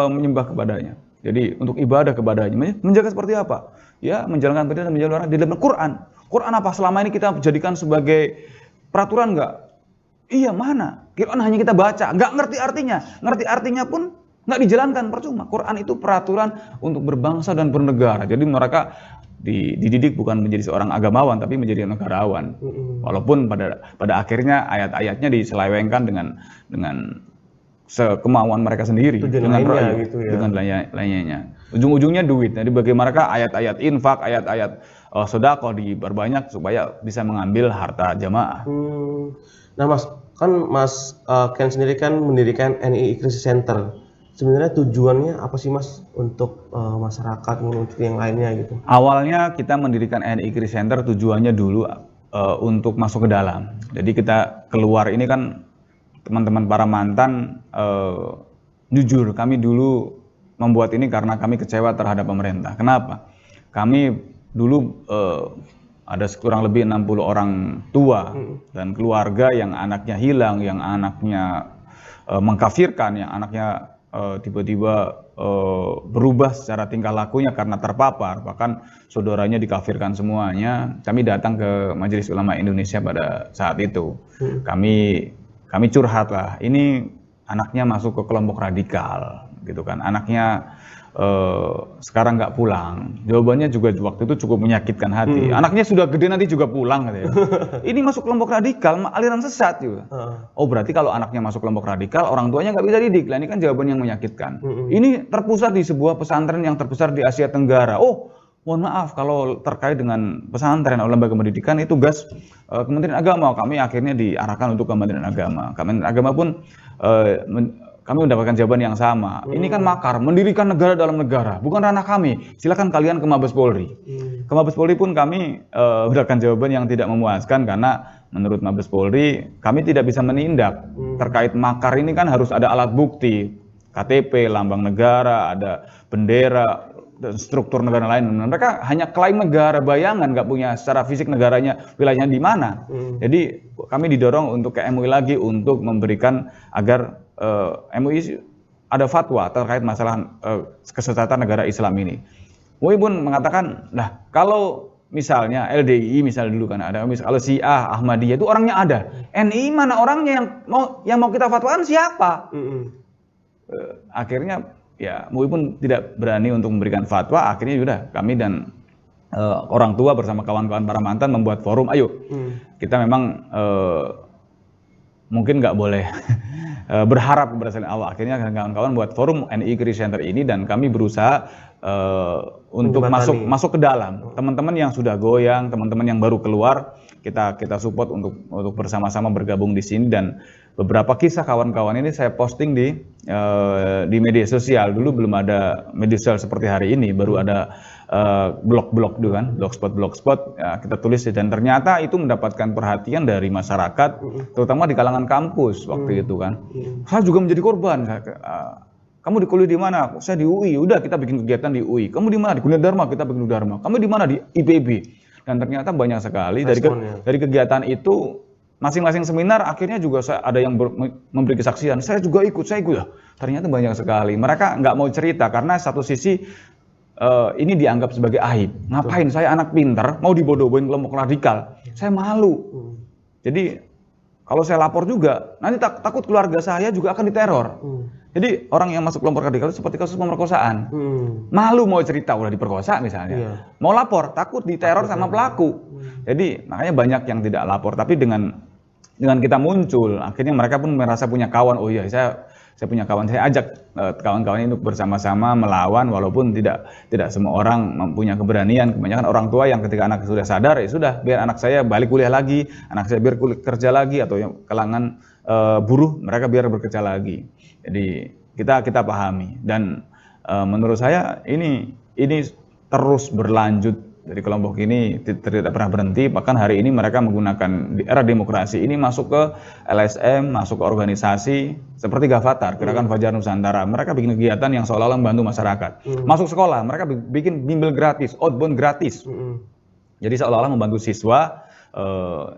menyembah kepadanya. Jadi untuk ibadah kepadanya. Menjaga seperti apa? Ya menjalankan perintah dan menjalankan larangan di dalam Quran. Quran apa selama ini kita jadikan sebagai peraturan nggak? Iya mana? Quran hanya kita baca, nggak ngerti artinya. Ngerti artinya pun nggak dijalankan, percuma. Quran itu peraturan untuk berbangsa dan bernegara. Jadi mereka dididik bukan menjadi seorang agamawan, tapi menjadi negarawan. Walaupun pada akhirnya ayat-ayatnya diselewengkan dengan sekemauan mereka sendiri, dengan rakyat, gitu ya. Dengan lainnya. Ujung-ujungnya duit. Jadi bagi mereka ayat-ayat infak, ayat-ayat sedekah diperbanyak supaya bisa mengambil harta jamaah. Nah Mas, kan Mas Ken sendiri kan mendirikan NII Crisis Center. Sebenarnya tujuannya apa sih Mas untuk masyarakat untuk yang lainnya gitu? Awalnya kita mendirikan NII Crisis Center tujuannya dulu untuk masuk ke dalam. Jadi kita keluar ini kan teman-teman para mantan jujur kami dulu membuat ini karena kami kecewa terhadap pemerintah. Kenapa? Kami dulu ada kurang lebih 60 orang tua dan keluarga yang anaknya hilang, yang anaknya mengkafirkan, yang anaknya tiba-tiba berubah secara tingkah lakunya karena terpapar, bahkan saudaranya dikafirkan semuanya. Kami datang ke Majelis Ulama Indonesia pada saat itu. Kami curhat lah, ini anaknya masuk ke kelompok radikal gitu kan, anaknya sekarang nggak pulang. Jawabannya juga waktu itu cukup menyakitkan hati. Anaknya sudah gede nanti juga pulang katanya. Ini masuk kelompok radikal, aliran sesat juga. Oh berarti kalau anaknya masuk kelompok radikal, orang tuanya nggak bisa didik. Lah ini kan jawaban yang menyakitkan. Ini terpusat di sebuah pesantren yang terbesar di Asia Tenggara. Oh mohon maaf kalau terkait dengan pesantren atau lembaga pendidikan itu tugas Kementerian Agama. Kami akhirnya diarahkan untuk Kementerian Agama. Kementerian Agama pun kami mendapatkan jawaban yang sama. Ini kan makar, mendirikan negara dalam negara, bukan ranah kami. Silakan kalian ke Mabes Polri. Ke Mabes Polri pun kami mendapatkan jawaban yang tidak memuaskan karena menurut Mabes Polri kami tidak bisa menindak. Terkait makar ini kan harus ada alat bukti, KTP, lambang negara, ada bendera, dan struktur negara lain. Mereka hanya klaim negara, bayangan nggak punya secara fisik negaranya, wilayahnya di mana. Jadi kami didorong untuk ke MUI lagi untuk memberikan agar MUI ada fatwa terkait masalah kesesatan negara Islam ini. MUI pun mengatakan, nah kalau misalnya LDI misalnya dulu kan ada, kalau Syiah, Ahmadiyah itu orangnya ada. NI mana orangnya yang mau kita fatwakan siapa? Akhirnya ya MUI pun tidak berani untuk memberikan fatwa. Akhirnya sudah kami dan orang tua bersama kawan-kawan para mantan membuat forum. Ayo kita memang mungkin nggak boleh berharap kepada selain Allah. Akhirnya kawan-kawan buat forum NII Crisis Center ini dan kami berusaha untuk masuk ke dalam. Teman-teman yang sudah goyang, teman-teman yang baru keluar, kita support untuk bersama-sama bergabung di sini. Dan beberapa kisah kawan-kawan ini saya posting di media sosial. Dulu belum ada media sosial seperti hari ini, baru ada blog-blog dulu kan, blogspot ya, kita tulis dan ternyata itu mendapatkan perhatian dari masyarakat, terutama di kalangan kampus waktu itu kan. Saya juga menjadi korban. Kamu di kuliah di mana? Saya di UI. Udah kita bikin kegiatan di UI. Kamu di mana? Di Gunadarma. Kita bikin Gunadarma. Kamu di mana? Di IPB. Dan ternyata banyak sekali dari kegiatan itu, masing-masing seminar akhirnya juga ada yang memberi kesaksian. Saya juga ikut. Ternyata banyak sekali. Mereka nggak mau cerita karena satu sisi ini dianggap sebagai aib. Ngapain saya anak pintar mau dibodoh-bodohin kelompok radikal? Saya malu. Jadi kalau saya lapor juga, nanti takut keluarga saya juga akan diteror. Jadi orang yang masuk kelompok radikal itu seperti kasus pemerkosaan. Malu mau cerita udah diperkosa misalnya. Mau lapor takut diteror sama pelaku. Jadi makanya banyak yang tidak lapor. Tapi dengan kita muncul, akhirnya mereka pun merasa punya kawan. Oh iya, saya punya kawan. Saya ajak kawan-kawan ini untuk bersama-sama melawan, walaupun tidak semua orang mempunyai keberanian. Kebanyakan orang tua yang ketika anak sudah sadar, ya sudah biar anak saya balik kuliah lagi, anak saya biar kerja lagi, atau yang kalangan buruh mereka biar bekerja lagi. Jadi kita pahami, dan menurut saya ini terus berlanjut. Dari kelompok ini tidak pernah berhenti, bahkan hari ini mereka menggunakan di era demokrasi ini masuk ke LSM, masuk ke organisasi seperti Gavatar, Gerakan Fajar Nusantara. Mereka bikin kegiatan yang seolah-olah membantu masyarakat. Masuk sekolah, mereka bikin bimbel gratis, outbound gratis. Jadi seolah-olah membantu siswa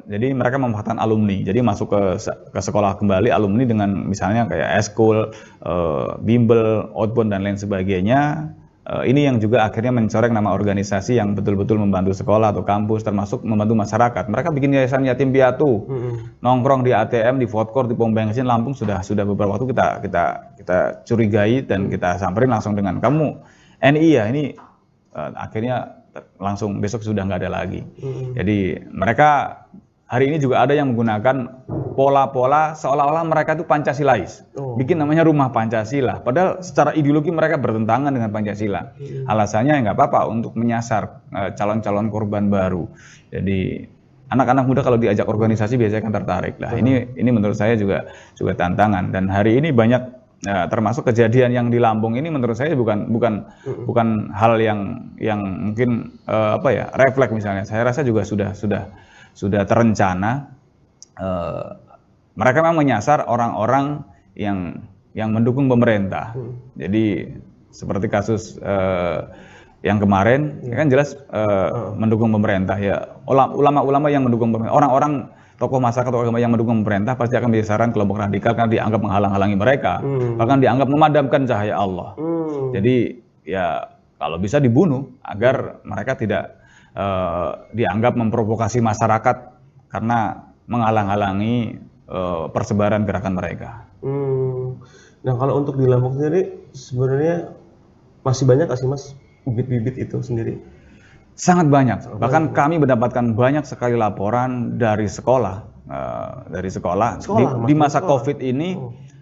Jadi mereka memanfaatkan alumni, jadi masuk ke sekolah kembali alumni dengan misalnya kayak eskul, bimbel, outbound dan lain sebagainya. Ini yang juga akhirnya mencoreng nama organisasi yang betul-betul membantu sekolah atau kampus, termasuk membantu masyarakat. Mereka bikin yayasan yatim piatu, nongkrong di ATM, di food court, di pom bensin Lampung sudah beberapa waktu kita curigai dan kita samperin langsung dengan kamu NI ya, ini akhirnya langsung besok sudah nggak ada lagi. Jadi mereka hari ini juga ada yang menggunakan pola-pola seolah-olah mereka itu Pancasilais. Bikin namanya Rumah Pancasila. Padahal secara ideologi mereka bertentangan dengan Pancasila. Alasannya nggak apa-apa untuk menyasar calon-calon korban baru. Jadi anak-anak muda kalau diajak organisasi biasanya kan tertarik. Nah, ini menurut saya juga tantangan. Dan hari ini banyak termasuk kejadian yang di Lampung ini menurut saya bukan hal yang mungkin refleks misalnya. Saya rasa juga sudah terencana. Mereka memang menyasar orang-orang yang mendukung pemerintah. Jadi seperti kasus yang kemarin kan jelas mendukung pemerintah ya. Ulama-ulama yang mendukung pemerintah, orang-orang tokoh masyarakat atau agama yang mendukung pemerintah pasti akan menjadi sasaran kelompok radikal karena dianggap menghalang-halangi mereka, bahkan dianggap memadamkan cahaya Allah. Jadi ya kalau bisa dibunuh agar mereka tidak dianggap memprovokasi masyarakat karena menghalang-halangi persebaran gerakan mereka. Nah kalau untuk di Lampung sendiri sebenarnya masih banyak nggak sih Mas bibit-bibit itu sendiri? Sangat banyak. Bahkan kami mendapatkan banyak sekali laporan dari sekolah. Di masa COVID ini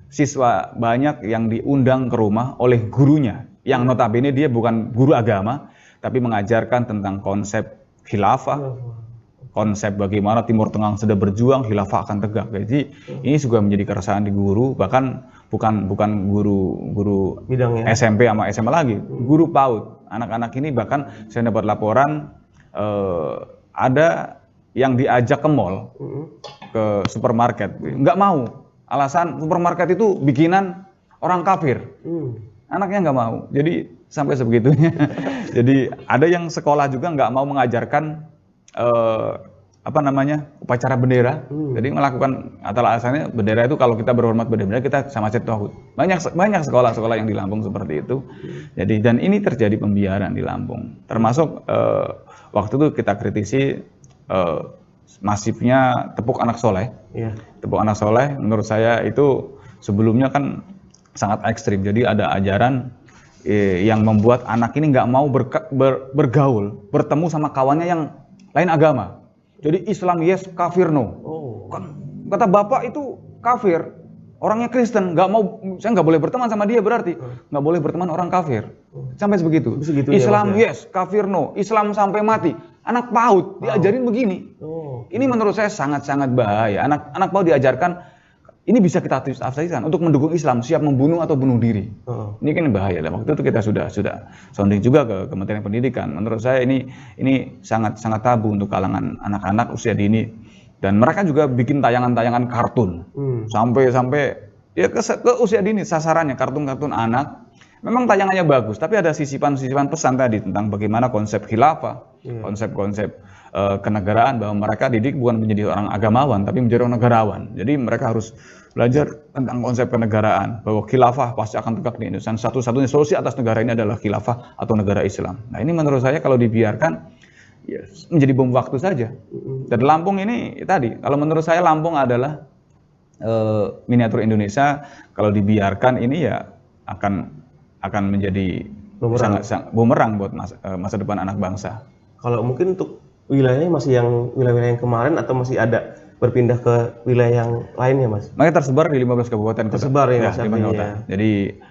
siswa banyak yang diundang ke rumah oleh gurunya yang notabene dia bukan guru agama tapi mengajarkan tentang konsep khilafah. Konsep bagaimana Timur Tengah sedang berjuang, khilafah akan tegak. Jadi ini juga menjadi keresahan di guru, bahkan bukan guru bidangnya SMP sama SMA lagi, guru PAUD. Anak-anak ini bahkan saya dapat laporan ada yang diajak ke mall, ke supermarket, nggak mau. Alasan supermarket itu bikinan orang kafir. Anaknya nggak mau. Jadi sampai sebegitunya. Jadi ada yang sekolah juga nggak mau mengajarkan upacara bendera. Jadi melakukan alasannya bendera itu kalau kita berhormat bendera kita sama saja tauhid. Banyak sekolah-sekolah yang di Lampung seperti itu. Jadi dan ini terjadi pembiaran di Lampung. Termasuk waktu itu kita kritisi masifnya tepuk anak soleh. Tepuk anak soleh menurut saya itu sebelumnya kan sangat ekstrim. Jadi ada ajaran yang membuat anak ini nggak mau bergaul, bertemu sama kawannya yang lain agama. Jadi Islam yes, kafir no. Kata bapak itu kafir, orangnya Kristen, saya nggak boleh berteman sama dia berarti nggak boleh berteman orang kafir. Sampai sebegitu. Islam ya, yes, kafir no. Islam sampai mati. Anak PAUD diajarin begini. Ini menurut saya sangat-sangat bahaya. Anak PAUD diajarkan ini bisa kita tafsirkan untuk mendukung Islam, siap membunuh atau bunuh diri. Ini kan bahaya. Dan waktu itu kita sudah sounding juga ke Kementerian Pendidikan. Menurut saya ini sangat tabu untuk kalangan anak-anak usia dini. Dan mereka juga bikin tayangan-tayangan kartun. Sampai ya ke usia dini sasarannya kartun-kartun anak. Memang tayangannya bagus, tapi ada sisipan-sisipan pesan tadi tentang bagaimana konsep khilafah, konsep-konsep kenegaraan, bahwa mereka didik bukan menjadi orang agamawan tapi menjadi orang negarawan. Jadi mereka harus belajar tentang konsep kenegaraan, bahwa khilafah pasti akan tegak di Indonesia. Satu-satunya solusi atas negara ini adalah khilafah atau negara Islam. Nah ini menurut saya kalau dibiarkan ya, menjadi bom waktu saja. Dan Lampung ini tadi, kalau menurut saya Lampung adalah miniatur Indonesia. Kalau dibiarkan ini ya akan menjadi sangat bumerang buat masa depan anak bangsa. Kalau mungkin untuk wilayahnya masih yang wilayah yang kemarin atau masih ada berpindah ke wilayah yang lainnya, Mas? Mereka tersebar di 15 kabupaten. Tersebar ya, Mas. Jadi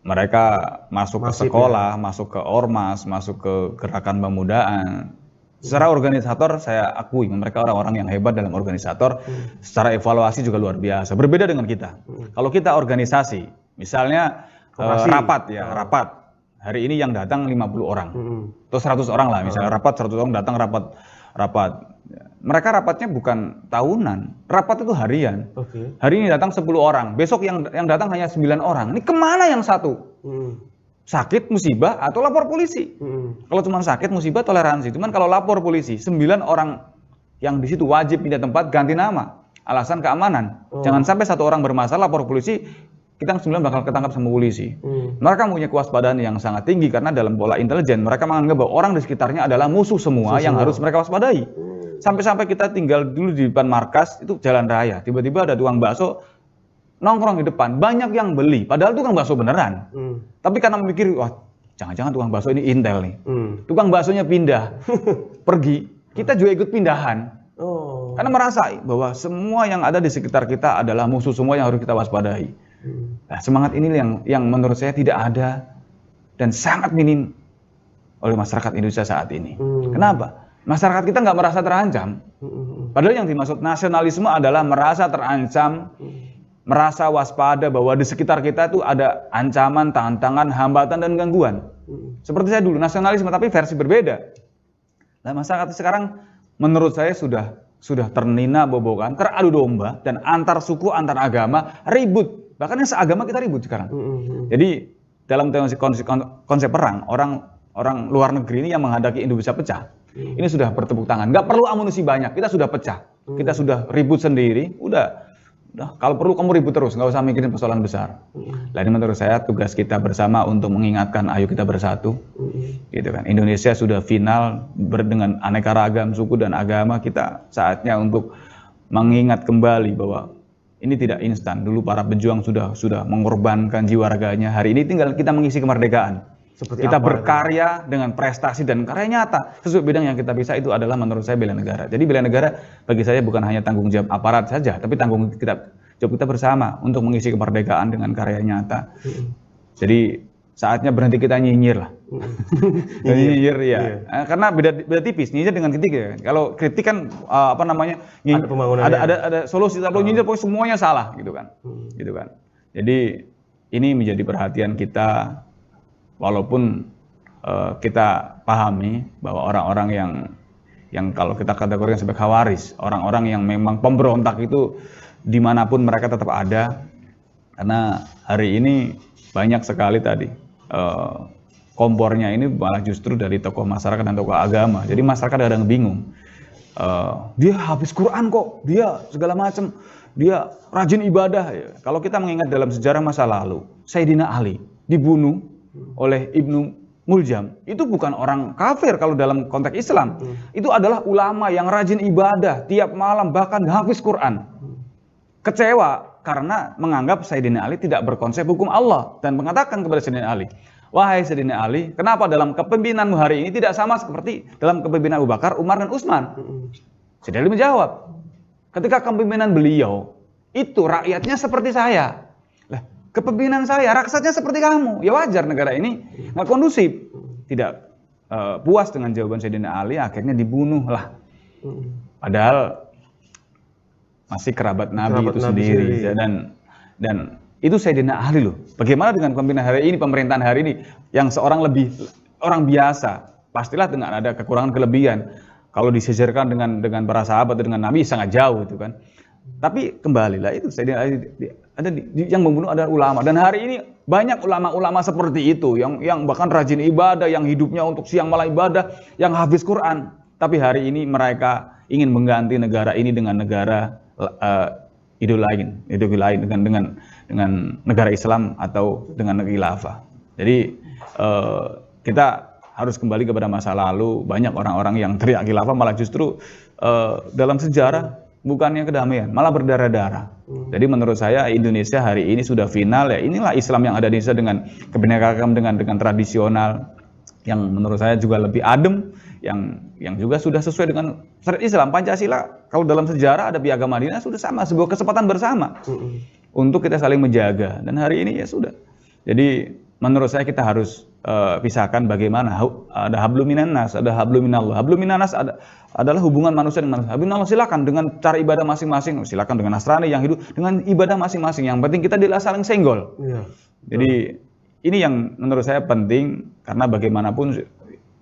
mereka masuk ke sekolah, masuk ke ormas, masuk ke gerakan pemudaan. Secara organisator saya akui mereka orang-orang yang hebat dalam organisator. Secara evaluasi juga luar biasa. Berbeda dengan kita. Kalau kita organisasi, misalnya rapat. Hari ini yang datang 50 orang. Atau 100 orang lah, misalnya rapat 100 orang datang rapat. Mereka rapatnya bukan tahunan, rapat itu harian. Hari ini datang 10 orang, besok yang datang hanya 9 orang. Ini kemana yang satu? Sakit, musibah, atau lapor polisi? Kalau cuma sakit, musibah, toleransi. Cuman kalau lapor polisi, 9 orang yang di situ wajib pindah tempat, ganti nama. Alasan keamanan. Jangan sampai satu orang bermasalah lapor polisi, kita 9 bakal ketangkap sama polisi. Mereka punya kewaspadaan yang sangat tinggi karena dalam pola intelijen mereka menganggap bahwa orang di sekitarnya adalah musuh semua yang harus mereka waspadai. Sampai-sampai kita tinggal dulu di depan markas, itu jalan raya. Tiba-tiba ada tukang bakso nongkrong di depan, banyak yang beli. Padahal tukang bakso beneran. Tapi karena memikir, wah jangan-jangan tukang bakso ini intel nih. Tukang baksonya pindah, pergi. Kita juga ikut pindahan. Karena merasa bahwa semua yang ada di sekitar kita adalah musuh semua yang harus kita waspadai. Nah, semangat ini yang menurut saya tidak ada dan sangat minim oleh masyarakat Indonesia saat ini. Kenapa? Masyarakat kita nggak merasa terancam. Padahal yang dimaksud nasionalisme adalah merasa terancam, merasa waspada bahwa di sekitar kita itu ada ancaman, tantangan, hambatan, dan gangguan. Seperti saya dulu, nasionalisme tapi versi berbeda. Nah, masyarakat sekarang menurut saya sudah ternina-bobokan, teradu domba, dan antar suku, antar agama ribut. Bahkan yang seagama kita ribut sekarang. Jadi dalam konsep perang, orang luar negeri ini yang menghadapi Indonesia pecah. Ini sudah bertepuk tangan. Nggak perlu amunisi banyak, kita sudah pecah. Kita sudah ribut sendiri, udah kalau perlu kamu ribut terus, nggak usah mikirin persoalan besar. Nah, ini menurut saya tugas kita bersama untuk mengingatkan, ayo kita bersatu. Gitu kan. Indonesia sudah final dengan aneka ragam suku dan agama. Kita saatnya untuk mengingat kembali bahwa ini tidak instan. Dulu para pejuang sudah mengorbankan jiwa raganya. Hari ini tinggal kita mengisi kemerdekaan. Kita berkarya dengan prestasi dan karya nyata. Sesuai bidang yang kita bisa itu adalah menurut saya bela negara. Jadi bela negara bagi saya bukan hanya tanggung jawab aparat saja, tapi tanggung jawab kita bersama untuk mengisi kemerdekaan dengan karya nyata. Jadi saatnya berhenti kita nyinyir lah. Nyinyir ya. Karena beda tipis, nyinyir dengan kritik ya. Kalau kritik kan ada pembangunan. Ada solusi, kalau nyinyir pokoknya semuanya salah gitu kan. Gitu kan. Jadi ini menjadi perhatian kita. Walaupun kita pahami bahwa orang-orang yang kalau kita kategorikan sebagai khawaris, orang-orang yang memang pemberontak itu dimanapun mereka tetap ada, karena hari ini banyak sekali tadi kompornya ini malah justru dari tokoh masyarakat dan tokoh agama. Jadi masyarakat kadang bingung, dia habis Quran kok, dia segala macam, dia rajin ibadah. Ya. Kalau kita mengingat dalam sejarah masa lalu, Sayyidina Ali dibunuh oleh Ibnu Muljam, itu bukan orang kafir kalau dalam konteks Islam. Itu adalah ulama yang rajin ibadah tiap malam, bahkan hafiz Quran. Kecewa karena menganggap Sayyidina Ali tidak berkonsep hukum Allah dan mengatakan kepada Sayyidina Ali, wahai Sayyidina Ali, kenapa dalam kepemimpinanmu hari ini tidak sama seperti dalam kepemimpinan Abu Bakar, Umar, dan Utsman? Sayyidina Ali menjawab, ketika kepemimpinan beliau itu rakyatnya seperti saya. Kepemimpinan saya, raksasnya seperti kamu. Ya wajar negara ini nggak kondusif. Tidak puas dengan jawaban Sayyidina Ali, akhirnya dibunuh lah. Padahal masih kerabat Nabi itu sendiri. Dan itu Sayyidina Ali loh. Bagaimana dengan pemimpinan hari ini, pemerintahan hari ini, yang seorang orang biasa, pastilah dengan ada kekurangan kelebihan. Kalau disejarkan dengan para sahabat dengan Nabi sangat jauh itu kan. Tapi kembalilah itu Sayyidina Ali yang membunuh adalah ulama, dan hari ini banyak ulama-ulama seperti itu yang bahkan rajin ibadah, yang hidupnya untuk siang malam ibadah, yang hafiz Quran. Tapi hari ini mereka ingin mengganti negara ini dengan negara ideologi lain dengan negara Islam atau dengan negara khilafah. Jadi kita harus kembali kepada masa lalu. Banyak orang-orang yang teriak khilafah malah justru dalam sejarah bukannya kedamaian, malah berdarah-darah. Jadi menurut saya Indonesia hari ini sudah final ya. Inilah Islam yang ada di Indonesia dengan kebinekaan, dengan tradisional yang menurut saya juga lebih adem, yang juga sudah sesuai dengan syariat Islam. Pancasila kalau dalam sejarah ada Piagam Madinah sudah sama, sebuah kesempatan bersama untuk kita saling menjaga. Dan hari ini ya sudah. Jadi menurut saya kita harus pisahkan bagaimana ada hablum minan nas, ada hablum minallah. Hablum minan nas adalah hubungan manusia dengan manusia. Hablum minallah silakan dengan cara ibadah masing-masing, silakan dengan Nasrani yang hidup dengan ibadah masing-masing. Yang penting kita tidak saling senggol. Jadi ini yang menurut saya penting, karena bagaimanapun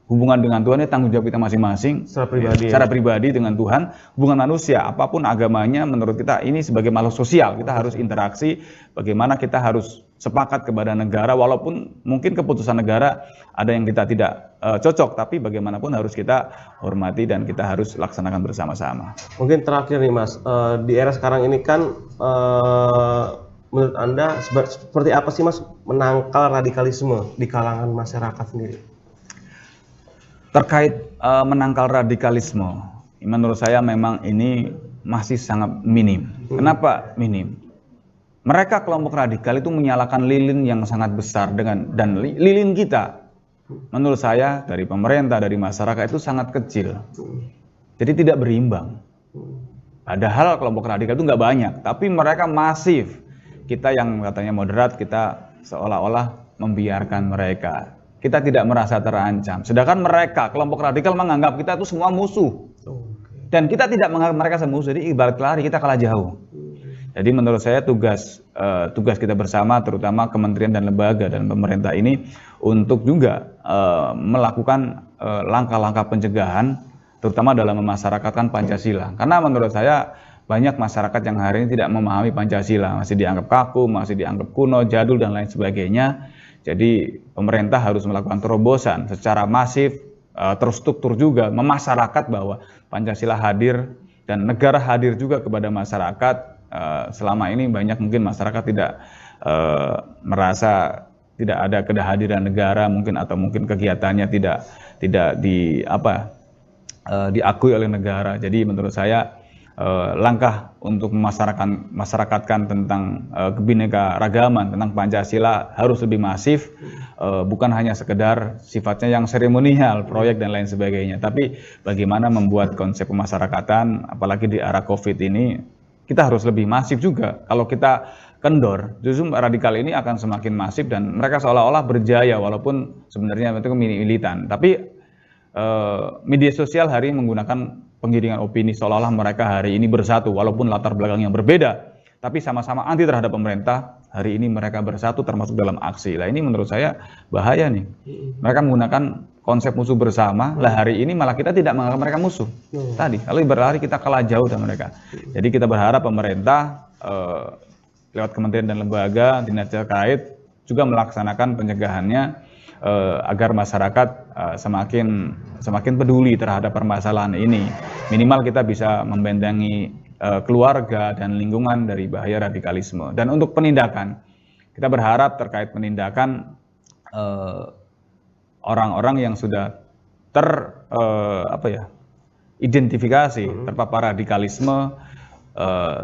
hubungan dengan Tuhan ini tanggung jawab kita masing-masing secara pribadi dengan Tuhan. Hubungan manusia apapun agamanya, menurut kita ini sebagai makhluk sosial, kita harus interaksi. Bagaimana kita harus sepakat kepada negara, walaupun mungkin keputusan negara ada yang kita tidak cocok, tapi bagaimanapun harus kita hormati dan kita harus laksanakan bersama-sama. Mungkin terakhir nih Mas, di era sekarang ini kan menurut Anda seperti apa sih Mas menangkal radikalisme di kalangan masyarakat sendiri? Terkait menangkal radikalisme, menurut saya memang ini masih sangat minim. Kenapa minim? Mereka kelompok radikal itu menyalakan lilin yang sangat besar dan lilin kita, menurut saya dari pemerintah, dari masyarakat itu sangat kecil. Jadi tidak berimbang. Padahal kelompok radikal itu nggak banyak, tapi mereka masif. Kita yang katanya moderat, kita seolah-olah membiarkan mereka. Kita tidak merasa terancam. Sedangkan mereka, kelompok radikal menganggap kita itu semua musuh. Dan kita tidak menganggap mereka semusuh, jadi ibarat lari, kita kalah jauh. Jadi menurut saya tugas kita bersama, terutama kementerian dan lembaga dan pemerintah ini, untuk juga melakukan langkah-langkah pencegahan, terutama dalam memasyarakatkan Pancasila. Karena menurut saya banyak masyarakat yang hari ini tidak memahami Pancasila, masih dianggap kaku, masih dianggap kuno, jadul, dan lain sebagainya. Jadi pemerintah harus melakukan terobosan secara masif, terstruktur juga, memasyarakat bahwa Pancasila hadir dan negara hadir juga kepada masyarakat. Selama ini banyak mungkin masyarakat tidak merasa tidak ada kehadiran negara mungkin, atau mungkin kegiatannya tidak diakui oleh negara. Jadi menurut saya langkah untuk masyarakatkan tentang kebinekaragaman, tentang Pancasila harus lebih masif, bukan hanya sekedar sifatnya yang seremonial, proyek dan lain sebagainya, tapi bagaimana membuat konsep pemasyarakatan, apalagi di era COVID ini, kita harus lebih masif juga. Kalau kita kendor, justru radikal ini akan semakin masif dan mereka seolah-olah berjaya, walaupun sebenarnya itu militan. Tapi media sosial hari ini menggunakan penggiringan opini seolah-olah mereka hari ini bersatu, walaupun latar belakang yang berbeda, tapi sama-sama anti terhadap pemerintah. Hari ini mereka bersatu termasuk dalam aksi. Lah ini menurut saya bahaya nih. Mereka menggunakan konsep musuh bersama. Lah hari ini malah kita tidak menganggap mereka musuh. Tadi kalau berlari kita kalah jauh dengan mereka. Jadi kita berharap pemerintah lewat kementerian dan lembaga dinas terkait juga melaksanakan pencegahannya, agar masyarakat semakin peduli terhadap permasalahan ini. Minimal kita bisa membentengi keluarga dan lingkungan dari bahaya radikalisme. Dan untuk penindakan, kita berharap terkait penindakan orang-orang yang sudah identifikasi terpapar radikalisme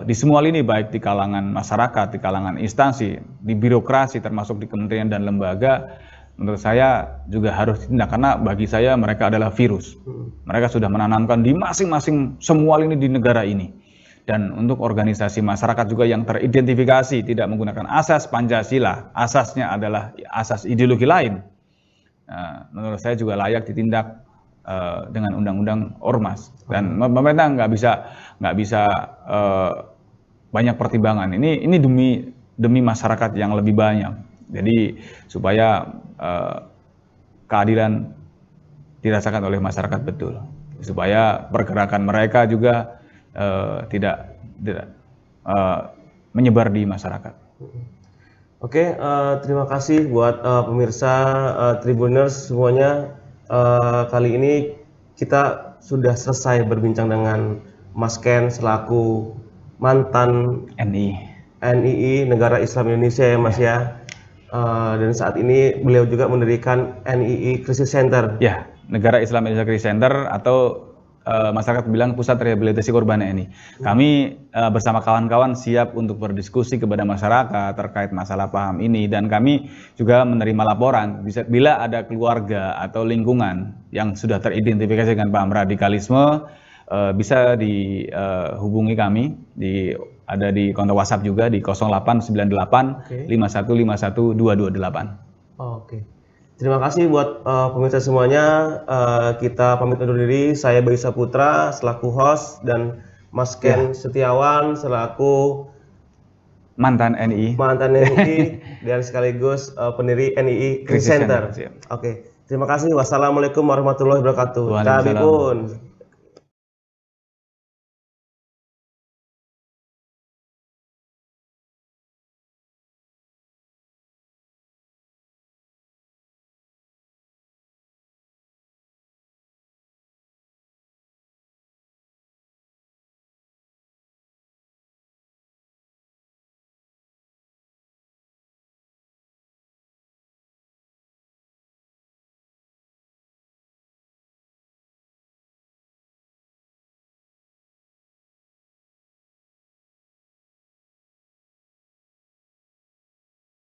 di semua lini, baik di kalangan masyarakat, di kalangan instansi, di birokrasi, termasuk di kementerian dan lembaga. Menurut saya juga harus ditindak, karena bagi saya mereka adalah virus. Mereka sudah menanamkan di masing-masing semua lini di negara ini. Dan untuk organisasi masyarakat juga yang teridentifikasi tidak menggunakan asas Pancasila, asasnya adalah asas ideologi lain, menurut saya juga layak ditindak dengan undang-undang ormas. Dan pemerintah nggak bisa banyak pertimbangan. Ini demi masyarakat yang lebih banyak. Jadi supaya keadilan dirasakan oleh masyarakat betul, supaya pergerakan mereka juga tidak menyebar di masyarakat. Oke, terima kasih buat pemirsa Tribuners semuanya. Kali ini kita sudah selesai berbincang dengan Mas Ken selaku mantan NII, Negara Islam Indonesia ya Mas ya. Dan saat ini beliau juga mendirikan NII Crisis Center. Ya, Negara Islam Indonesia Crisis Center, atau masyarakat bilang Pusat Rehabilitasi Korban NII. Kami bersama kawan-kawan siap untuk berdiskusi kepada masyarakat terkait masalah paham ini, dan kami juga menerima laporan bila ada keluarga atau lingkungan yang sudah teridentifikasi dengan paham radikalisme, bisa dihubungi kami, ada di kontak WhatsApp juga di 0898 5151 228. Oke. Terima kasih buat pemirsa semuanya. Kita pamit undur diri. Saya Bayu Saputra selaku host, dan Mas Ken Setiawan selaku mantan NII dan sekaligus pendiri NII Crisis Center. Oke. Terima kasih. Wassalamualaikum warahmatullahi wabarakatuh. Waalaikumsalam. Kami pun.